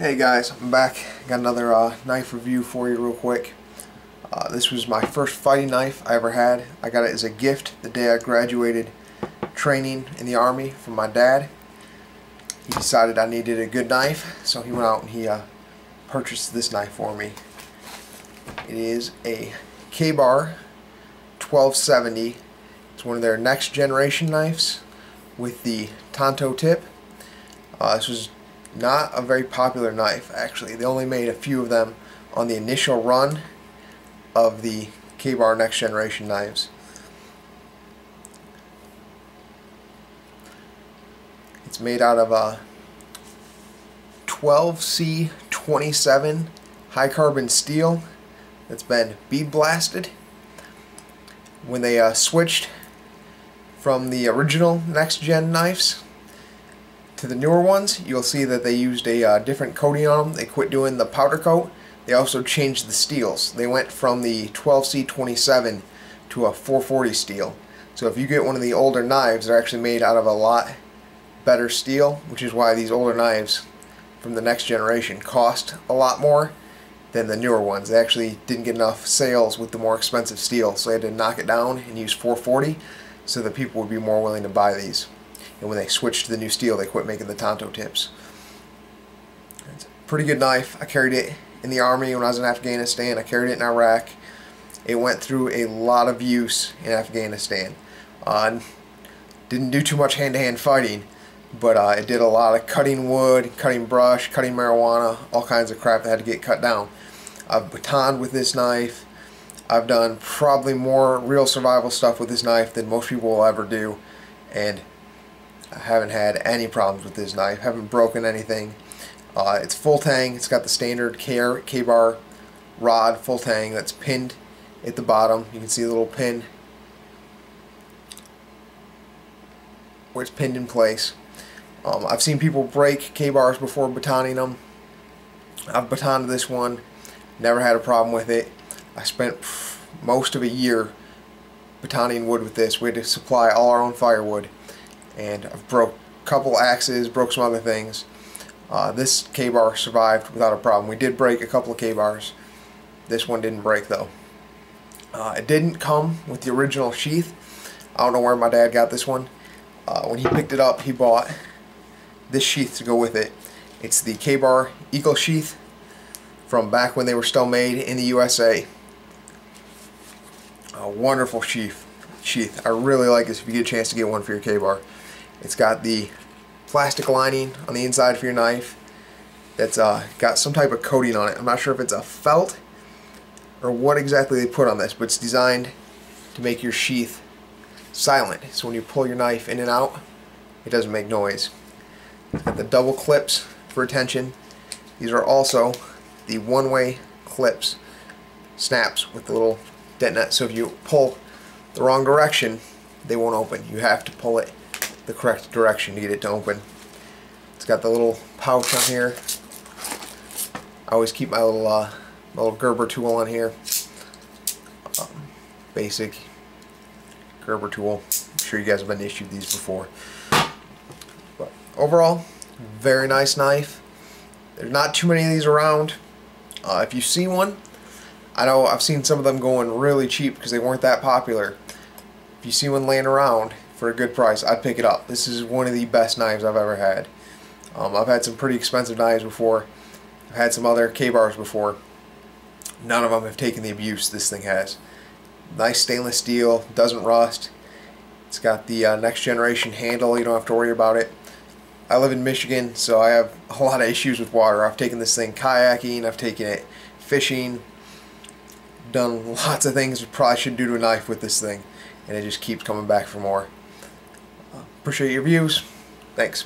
Hey guys, I'm back. Got another knife review for you real quick. This was my first fighting knife I ever had. I got it as a gift the day I graduated training in the Army from my dad. He decided I needed a good knife, so he went out and he purchased this knife for me. It is a Ka-Bar 1270. It's one of their next generation knives with the Tanto tip. This was not a very popular knife, actually. They only made a few of them on the initial run of the Ka-Bar next generation knives. It's made out of a 12C27 high carbon steel that's been bead blasted. When they switched from the original next gen knives to the newer ones, you'll see that they used a different coating on them. They quit doing the powder coat. They also changed the steels. They went from the 12C27 to a 440 steel. So if you get one of the older knives, they're actually made out of a lot better steel, which is why these older knives from the next generation cost a lot more than the newer ones. They actually didn't get enough sales with the more expensive steel, so they had to knock it down and use 440 so that people would be more willing to buy these. And when they switched to the new steel, they quit making the Tanto tips. It's a pretty good knife. I carried it in the Army when I was in Afghanistan. I carried it in Iraq. It went through a lot of use in Afghanistan. Didn't do too much hand-to-hand fighting, but it did a lot of cutting wood, cutting brush, cutting marijuana, all kinds of crap that had to get cut down. I've batoned with this knife. I've done probably more real survival stuff with this knife than most people will ever do, and I haven't had any problems with this knife. Haven't broken anything. It's full tang. It's got the standard Ka-Bar rod full tang that's pinned at the bottom. You can see the little pin where it's pinned in place. I've seen people break Ka-Bars before batoning them. I've batoned this one. Never had a problem with it. I spent most of a year batoning wood with this. We had to supply all our own firewood. And I've broke a couple axes, broke some other things. This Ka-Bar survived without a problem. We did break a couple of Ka-Bars. This one didn't break though. It didn't come with the original sheath. I don't know where my dad got this one. When he picked it up, he bought this sheath to go with it. It's the Ka-Bar Eagle sheath from back when they were still made in the USA. A wonderful sheath. I really like this if you get a chance to get one for your Ka-Bar. It's got the plastic lining on the inside for your knife that's got some type of coating on it. I'm not sure if it's a felt or what exactly they put on this, but it's designed to make your sheath silent. So when you pull your knife in and out, it doesn't make noise. It's got the double clips for retention. These are also the one-way clips, snaps with the little detonette. So if you pull the wrong direction, they won't open. You have to pull it the correct direction to get it to open. It's got the little pouch on here. I always keep my little Gerber tool on here. Basic Gerber tool. I'm sure you guys have been issued these before. But overall, very nice knife. There's not too many of these around. If you see one, I know I've seen some of them going really cheap because they weren't that popular. If you see one laying around for a good price, I'd pick it up. This is one of the best knives I've ever had. I've had some pretty expensive knives before. I've had some other Ka-Bars before. None of them have taken the abuse this thing has. Nice stainless steel, doesn't rust. It's got the next generation handle, you don't have to worry about it. I live in Michigan, so I have a lot of issues with water. I've taken this thing kayaking, I've taken it fishing, done lots of things you probably should do to a knife with this thing, and it just keeps coming back for more. Appreciate your views. Thanks.